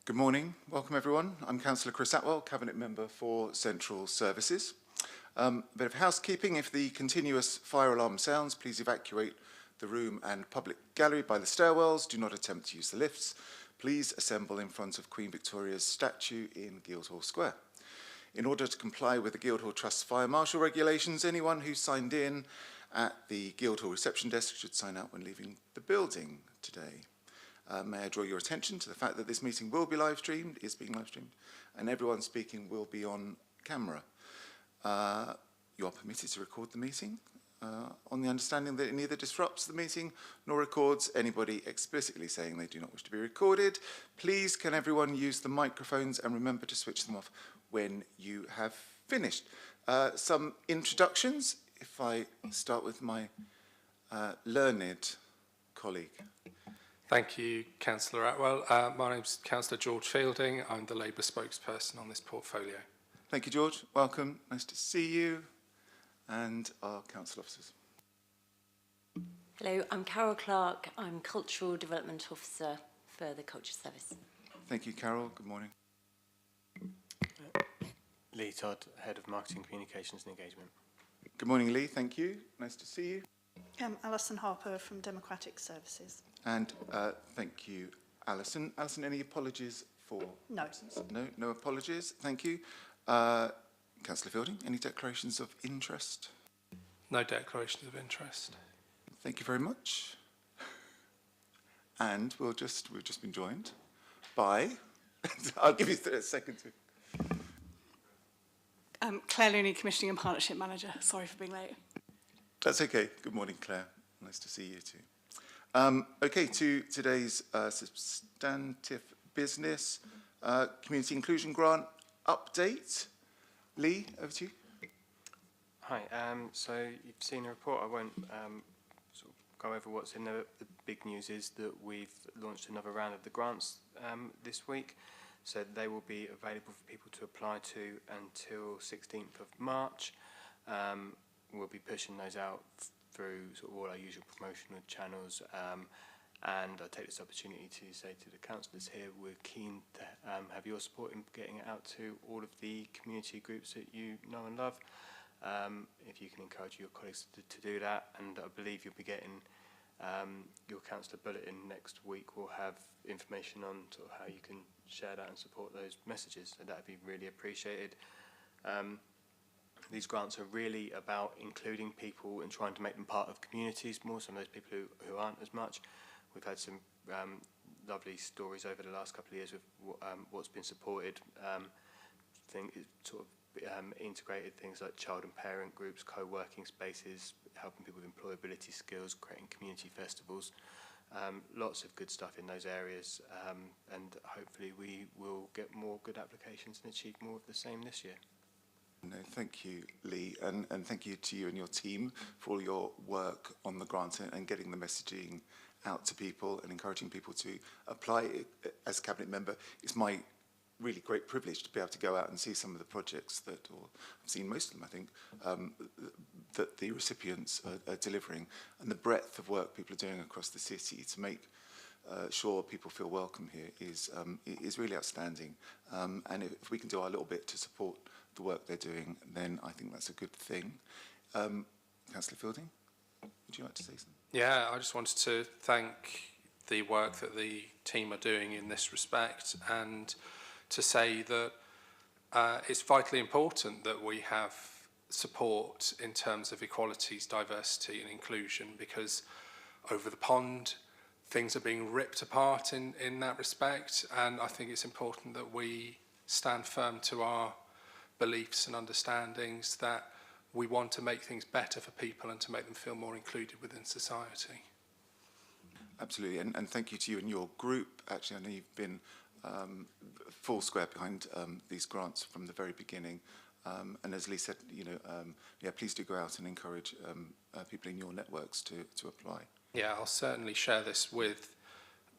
Good morning. Welcome, everyone. I'm Councillor Chris Atwell, Cabinet Member for Central Services. A bit of housekeeping. If the continuous fire alarm sounds, please evacuate the room and public gallery by the stairwells. Do not attempt to use the lifts. Please assemble in front of Queen Victoria's statue in Guildhall Square. In order to comply with the Guildhall Trust Fire Marshal regulations, anyone who signed in at the Guildhall reception desk should sign out when leaving the building today. May I draw your attention to the fact that this meeting will be live streamed, is being live streamed, and everyone speaking will be on camera. You are permitted to record the meeting on the understanding that it neither disrupts the meeting nor records anybody explicitly saying they do not wish to be recorded. Please can everyone use the microphones and remember to switch them off when you have finished. Some introductions, if I start with my learned colleague. Thank you, Councillor Atwell. My name is Councillor George Fielding. I'm the Labour spokesperson on this portfolio. Thank you, George. Welcome. Nice to see you. And our council officers. Hello, I'm Carol Clark. I'm Cultural Development Officer for the Culture Service. Thank you, Carol. Good morning. Lee Todd, Head of Marketing, Communications and Engagement. Good morning, Lee. Thank you. Nice to see you. Alison Harper from Democratic Services. And thank you, Alison. Alison, any apologies for No. absence? No apologies. Thank you. Councillor Fielding, any declarations of interest? No declarations of interest. Thank you very much. And we've just been joined by, I'll give you a second to. Claire Looney, Commissioning and Partnership Manager. Sorry for being late. That's okay. Good morning, Claire. Nice to see you too. Okay, to today's substantive business, Community Inclusion Grant update. Lee, over to you. Hi, so you've seen a report. I won't sort of go over what's in there. The big news is that we've launched another round of the grants this week. So they will be available for people to apply to until 16th of March. We'll be pushing those out through sort of all our usual promotional channels, and I take this opportunity to say to the councillors here, we're keen to have your support in getting it out to all of the community groups that you know and love. If you can encourage your colleagues to do that, and I believe you'll be getting your councillor bulletin next week will have information on sort of how you can share that and support those messages, so that would be really appreciated. These grants are really about including people and trying to make them part of communities more, some of those people who aren't as much. We've had some lovely stories over the last couple of years with what's been supported. Integrated things like child and parent groups, co-working spaces, helping people with employability skills, creating community festivals. Lots of good stuff in those areas, and hopefully we will get more good applications and achieve more of the same this year. No, thank you, Lee, and thank you to you and your team for all your work on the grant and getting the messaging out to people and encouraging people to apply. As a Cabinet Member, it's my really great privilege to be able to go out and see some of the projects that, or I've seen most of them, I think, that the recipients are delivering, and the breadth of work people are doing across the city to make sure people feel welcome here is really outstanding. And if we can do our little bit to support the work they're doing, then I think that's a good thing. Councillor Fielding, would you like to say something? Yeah, I just wanted to thank the work that the team are doing in this respect, and to say that it's vitally important that we have support in terms of equalities, diversity and inclusion, because over the pond things are being ripped apart in that respect, and I think it's important that we stand firm to our beliefs and understandings that we want to make things better for people and to make them feel more included within society. Absolutely, and thank you to you and your group. Actually, I know you've been full square behind these grants from the very beginning. And as Lee said, yeah, please do go out and encourage people in your networks to apply. Yeah, I'll certainly share this with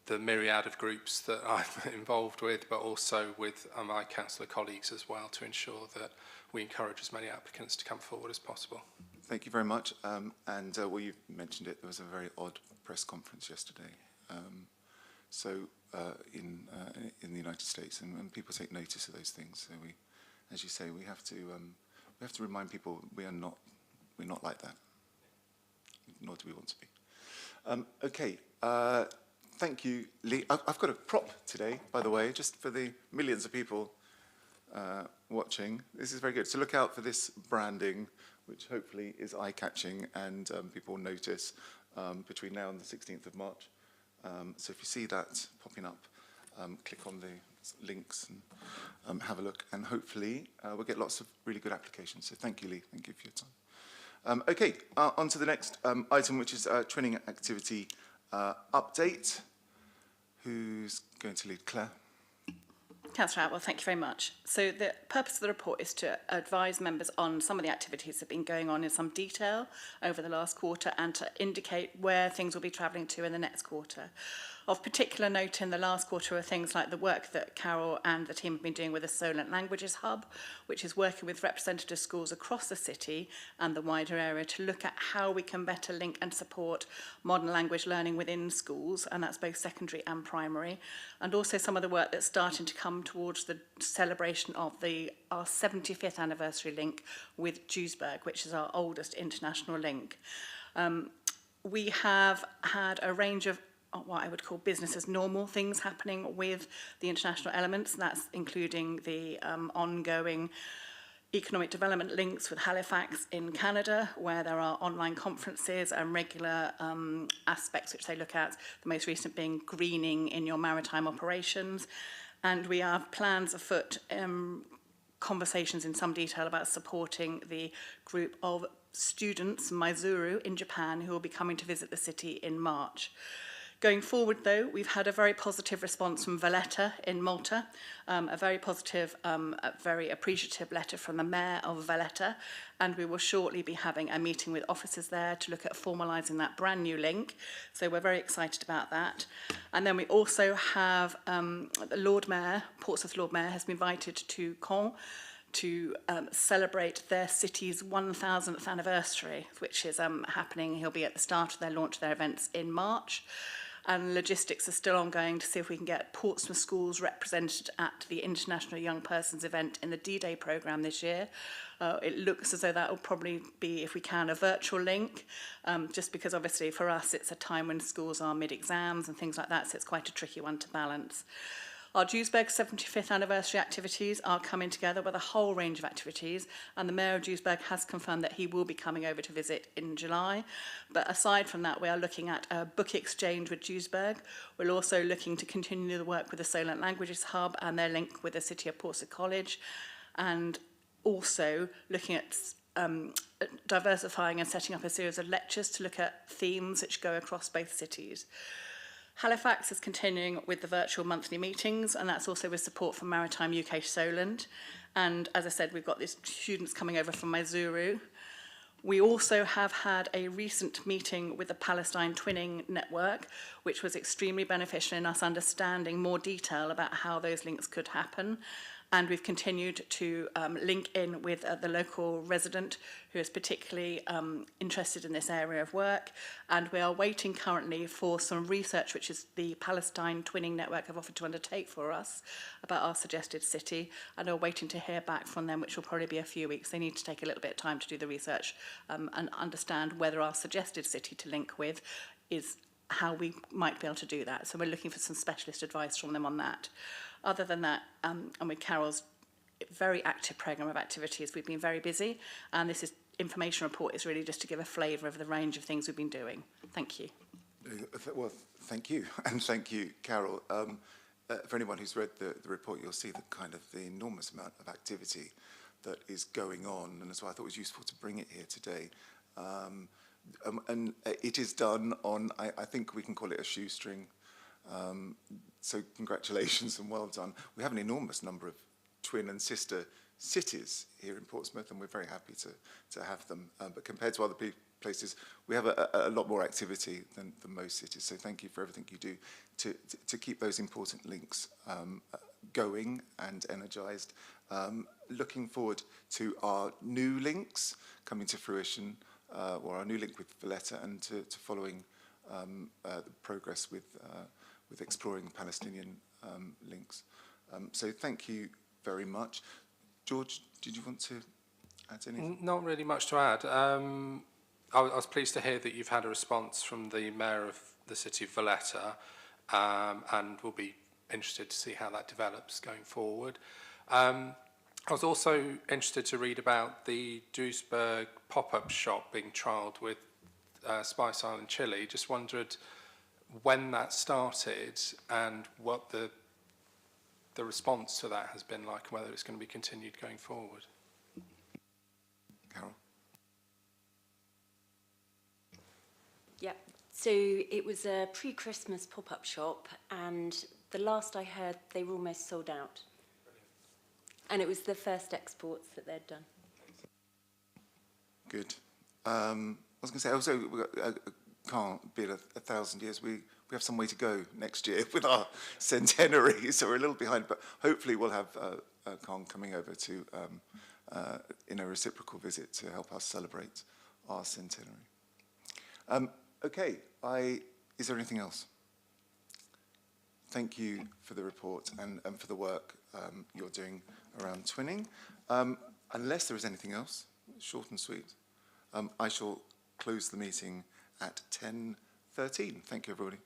the myriad of groups that I'm involved with, but also with my councillor colleagues as well, to ensure that we encourage as many applicants to come forward as possible. Thank you very much. Well, you mentioned it, there was a very odd press conference yesterday. So in the United States, and people take notice of those things. So we, as you say, we have to remind people we're not like that, nor do we want to be. Okay, thank you, Lee. I've got a prop today, by the way, just for the millions of people watching. This is very good. So look out for this branding, which hopefully is eye-catching and people will notice between now and the 16th of March. So if you see that popping up, click on the links and have a look, and hopefully we'll get lots of really good applications. So thank you, Lee. Thank you for your time. Okay, on to the next item, which is training activity update. Who's going to lead? Claire? Councillor Atwell, thank you very much. So the purpose of the report is to advise members on some of the activities that have been going on in some detail over the last quarter and to indicate where things will be travelling to in the next quarter. Of particular note in the last quarter are things like the work that Carol and the team have been doing with the Solent Languages Hub, which is working with representative schools across the city and the wider area to look at how we can better link and support modern language learning within schools, and that's both secondary and primary, and also some of the work that's starting to come towards the celebration of our 75th anniversary link with Duisburg, which is our oldest international link. We have had a range of what I would call business as normal things happening with the international elements. That's including the ongoing economic development links with Halifax in Canada, where there are online conferences and regular aspects which they look at, the most recent being greening in your maritime operations. And we have plans afoot, conversations in some detail about supporting the group of students, Maizuru, in Japan, who will be coming to visit the city in March. Going forward, though, we've had a very positive response from Valletta in Malta, a very positive, very appreciative letter from the Mayor of Valletta, and we will shortly be having a meeting with officers there to look at formalising that brand new link. So we're very excited about that. And then we also have the Lord Mayor, Portsmouth Lord Mayor, has been invited to Caen to celebrate their city's 1000th anniversary, which is happening. He'll be at the start of their launch of their events in March. And logistics are still ongoing to see if we can get Portsmouth schools represented at the International Young Persons event in the D-Day programme this year. It looks as though that will probably be, if we can, a virtual link, just because obviously for us it's a time when schools are mid-exams and things like that, so it's quite a tricky one to balance. Our Duisburg 75th anniversary activities are coming together with a whole range of activities, and the Mayor of Duisburg has confirmed that he will be coming over to visit in July. But aside from that, we are looking at a book exchange with Duisburg. We're also looking to continue the work with the Solent Languages Hub and their link with the City of Portsmouth College, and also looking at diversifying and setting up a series of lectures to look at themes which go across both cities. Halifax is continuing with the virtual monthly meetings, and that's also with support from Maritime UK Solent. And as I said, we've got these students coming over from Maizuru. We also have had a recent meeting with the Palestine Twinning Network, which was extremely beneficial in us understanding more detail about how those links could happen. And we've continued to link in with the local resident who is particularly interested in this area of work. And we are waiting currently for some research, which is the Palestine Twinning Network have offered to undertake for us about our suggested city. And are waiting to hear back from them, which will probably be a few weeks. They need to take a little bit of time to do the research and understand whether our suggested city to link with is how we might be able to do that. So we're looking for some specialist advice from them on that. Other than that, and with Carol's very active programme of activities, we've been very busy, and this information report is really just to give a flavour of the range of things we've been doing. Thank you. Well, thank you, and thank you, Carol. For anyone who's read the report, you'll see the enormous amount of activity that is going on, and that's why I thought it was useful to bring it here today. And it is done on, I think we can call it a shoestring. So congratulations and well done. We have an enormous number of twin and sister cities here in Portsmouth, and we're very happy to have them. But compared to other places, we have a lot more activity than most cities. So thank you for everything you do to keep those important links going and energised. Looking forward to our new links coming to fruition, or our new link with Valletta, and to following the progress with with exploring Palestinian links. So thank you very much. George, did you want to add anything? Not really much to add. I was pleased to hear that you've had a response from the Mayor of the City of Valletta, and we'll be interested to see how that develops going forward. I was also interested to read about the Duisburg pop-up shop being trialled with Spice Island chili. Just wondered when that started and what the response to that has been like, and whether it's going to be continued going forward. Carol? Yeah, so it was a pre-Christmas pop-up shop, and the last I heard, they were almost sold out. And it was the first exports that they'd done. Good. I was going to say, also, can't be 1,000 years. We have some way to go next year with our centenary, so we're a little behind, but hopefully we'll have Khan coming over to, in a reciprocal visit to help us celebrate our centenary. Okay, is there anything else? Thank you for the report and for the work you're doing around twinning. Unless there is anything else, short and sweet, I shall close the meeting at 10:13. Thank you, everybody.